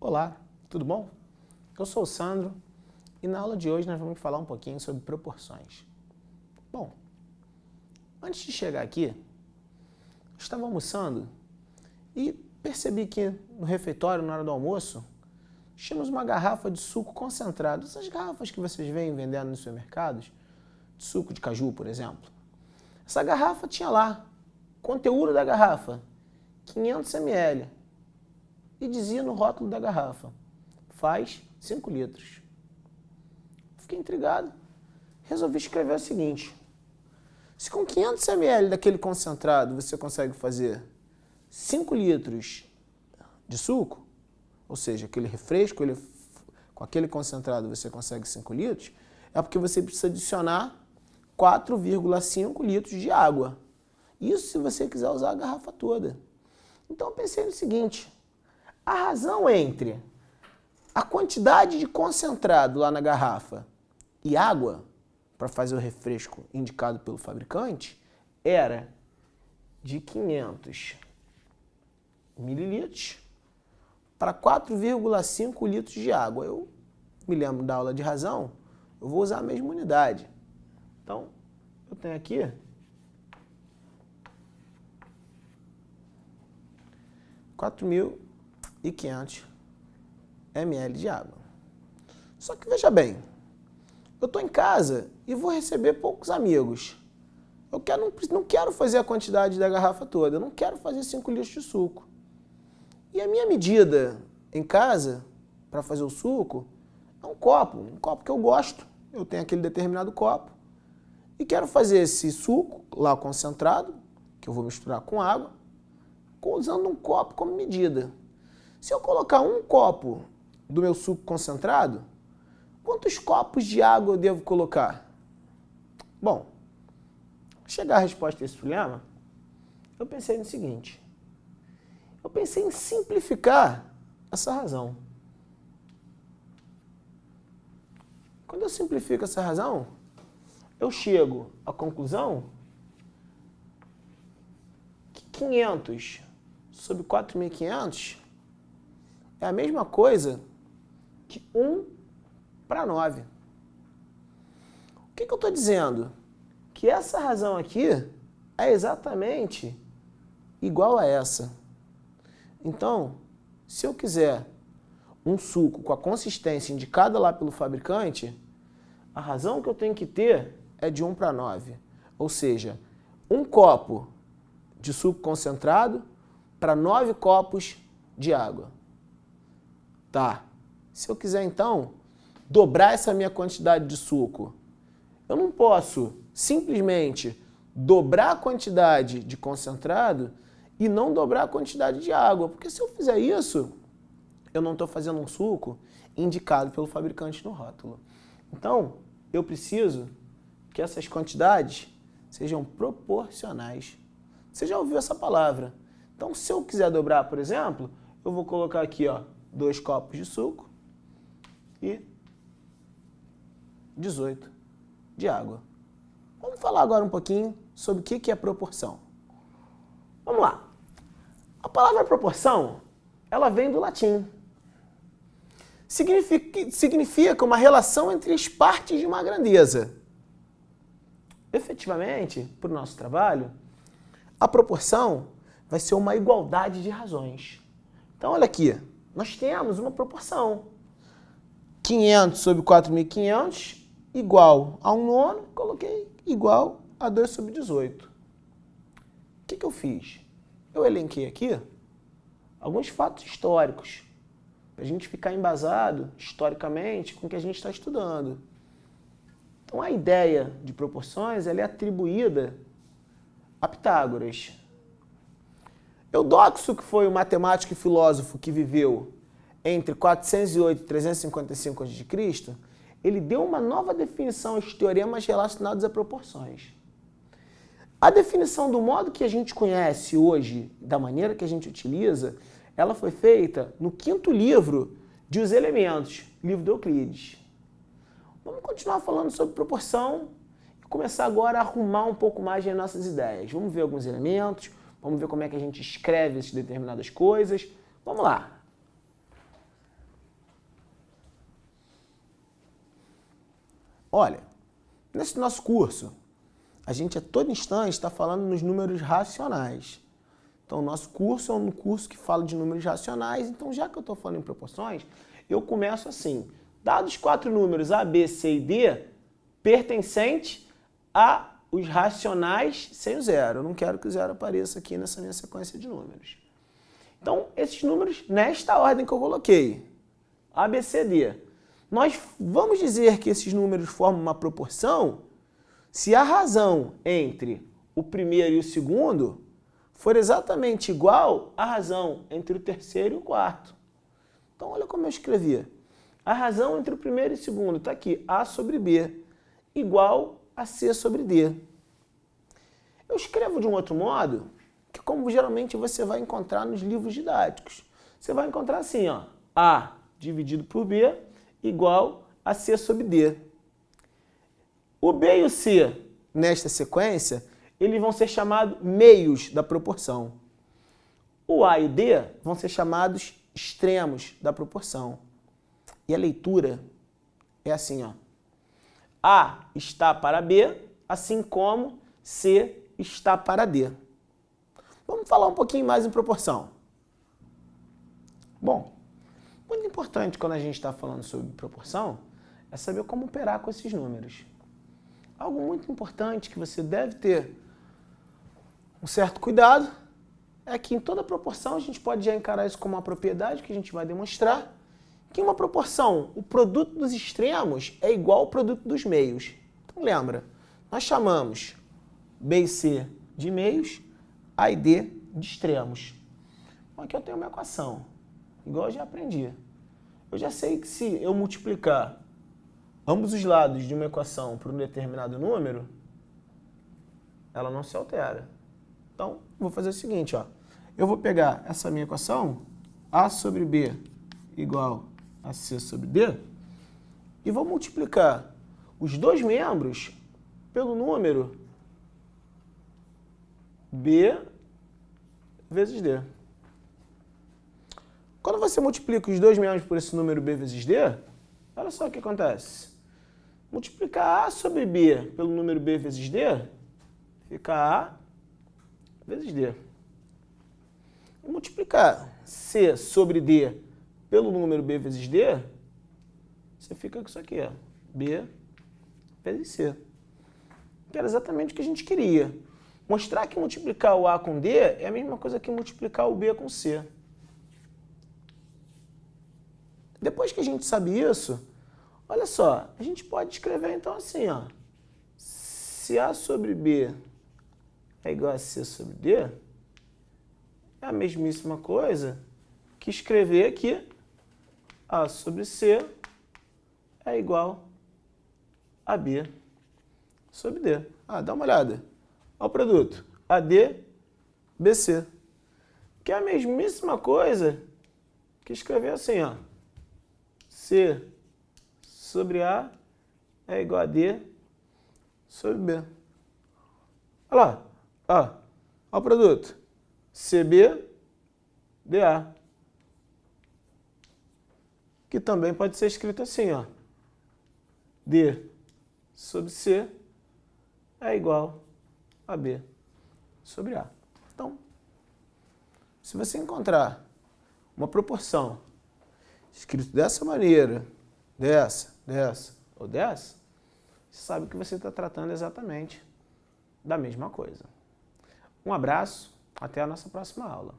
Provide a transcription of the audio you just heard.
Olá, tudo bom? Eu sou o Sandro e na aula de hoje nós vamos falar um pouquinho sobre proporções. Bom, antes de chegar aqui, eu estava almoçando e percebi que no refeitório, na hora do almoço, tínhamos uma garrafa de suco concentrado. Essas garrafas que vocês veem vendendo nos supermercados, de suco de caju, por exemplo. Essa garrafa tinha lá, conteúdo da garrafa, 500 ml. E dizia no rótulo da garrafa, faz 5 litros. Fiquei intrigado. Resolvi escrever o seguinte, se com 500 ml daquele concentrado você consegue fazer 5 litros de suco, ou seja, aquele refresco, com aquele concentrado você consegue 5 litros, é porque você precisa adicionar 4,5 litros de água. Isso se você quiser usar a garrafa toda. Então eu pensei no seguinte, a razão entre a quantidade de concentrado lá na garrafa e água, para fazer o refresco indicado pelo fabricante, era de 500 mililitros para 4,5 litros de água. Eu me lembro da aula de razão, eu vou usar a mesma unidade. Então, eu tenho aqui 4.500 ml de água. Só que veja bem, eu estou em casa e vou receber poucos amigos. Não quero fazer a quantidade da garrafa toda, eu não quero fazer 5 litros de suco. E a minha medida em casa, para fazer o suco, é um copo que eu gosto. Eu tenho aquele determinado copo. E quero fazer esse suco lá concentrado, que eu vou misturar com água, usando um copo como medida. Se eu colocar um copo do meu suco concentrado, quantos copos de água eu devo colocar? Bom, chegar à resposta a esse problema, eu pensei no seguinte. Eu pensei em simplificar essa razão. Quando eu simplifico essa razão, eu chego à conclusão que 500 sobre 4.500 é a mesma coisa que 1 para 9. O que eu estou dizendo? Que essa razão aqui é exatamente igual a essa. Então, se eu quiser um suco com a consistência indicada lá pelo fabricante, a razão que eu tenho que ter é de 1 para 9. Ou seja, um copo de suco concentrado para 9 copos de água. Tá. Se eu quiser, então, dobrar essa minha quantidade de suco, eu não posso simplesmente dobrar a quantidade de concentrado e não dobrar a quantidade de água. Porque se eu fizer isso, eu não estou fazendo um suco indicado pelo fabricante no rótulo. Então, eu preciso que essas quantidades sejam proporcionais. Você já ouviu essa palavra? Então, se eu quiser dobrar, por exemplo, eu vou colocar aqui, 2 copos de suco e 18 de água. Vamos falar agora um pouquinho sobre o que é proporção. Vamos lá. A palavra proporção, ela vem do latim. Significa uma relação entre as partes de uma grandeza. Efetivamente, para o nosso trabalho, a proporção vai ser uma igualdade de razões. Então, olha aqui, nós temos uma proporção. 500 sobre 4.500 igual a 1/9, coloquei igual a 2 sobre 18. O que eu fiz? Eu elenquei aqui alguns fatos históricos, para a gente ficar embasado historicamente com o que a gente está estudando. Então, a ideia de proporções ela é atribuída a Pitágoras. Eudoxo, que foi um matemático e filósofo que viveu entre 408 e 355 a.C., ele deu uma nova definição aos teoremas relacionados a proporções. A definição do modo que a gente conhece hoje, da maneira que a gente utiliza, ela foi feita no 5º livro de Os Elementos, livro de Euclides. Vamos continuar falando sobre proporção e começar agora a arrumar um pouco mais as nossas ideias. Vamos ver alguns elementos, vamos ver como é que a gente escreve essas determinadas coisas. Vamos lá. Olha, nesse nosso curso, a gente a todo instante está falando nos números racionais. Então, o nosso curso é um curso que fala de números racionais. Então, já que eu estou falando em proporções, eu começo assim. Dados 4 números A, B, C e D, pertencentes a os racionais sem o zero. Eu não quero que o zero apareça aqui nessa minha sequência de números. Então, esses números, nesta ordem que eu coloquei, A, B, C, D, nós vamos dizer que esses números formam uma proporção se a razão entre o primeiro e o segundo for exatamente igual à razão entre o terceiro e o quarto. Então, olha como eu escrevi. A razão entre o primeiro e o segundo está aqui, A sobre B, igual a C sobre D. Eu escrevo de um outro modo, que como geralmente você vai encontrar nos livros didáticos. Você vai encontrar assim, ó, A dividido por B igual a C sobre D. O B e o C, nesta sequência, eles vão ser chamados meios da proporção. O A e D vão ser chamados extremos da proporção. E a leitura é assim, ó. A está para B, assim como C está para D. Vamos falar um pouquinho mais em proporção. Bom, muito importante quando a gente está falando sobre proporção é saber como operar com esses números. Algo muito importante que você deve ter um certo cuidado é que em toda proporção a gente pode já encarar isso como uma propriedade que a gente vai demonstrar, que em uma proporção o produto dos extremos é igual ao produto dos meios. Então lembra, nós chamamos B e C de meios, A e D de extremos. Bom, aqui eu tenho uma equação, igual eu já aprendi. Eu já sei que se eu multiplicar ambos os lados de uma equação por um determinado número, ela não se altera. Então, vou fazer o seguinte, ó. Eu vou pegar essa minha equação, A sobre B igual a C sobre D, e vou multiplicar os dois membros pelo número B vezes D. Quando você multiplica os dois membros por esse número B vezes D, olha só o que acontece. Multiplicar A sobre B pelo número B vezes D, fica A vezes D. E multiplicar C sobre D pelo número B vezes D, você fica com isso aqui, ó, B vezes C. Que era exatamente o que a gente queria. Mostrar que multiplicar o A com D é a mesma coisa que multiplicar o B com C. Depois que a gente sabe isso, olha só, a gente pode escrever então assim, ó. Se A sobre B é igual a C sobre D, é a mesmíssima coisa que escrever aqui A sobre C é igual a B sobre D. Ah, dá uma olhada. Olha o produto. AD, BC. Que é a mesmíssima coisa que escrever assim, ó. C sobre A é igual a D sobre B. Olha lá. Olha o produto. CB, DA. Que também pode ser escrito assim, ó. D sobre C é igual a B sobre A. Então, se você encontrar uma proporção escrito dessa maneira, dessa ou dessa, você sabe que você está tratando exatamente da mesma coisa. Um abraço, até a nossa próxima aula.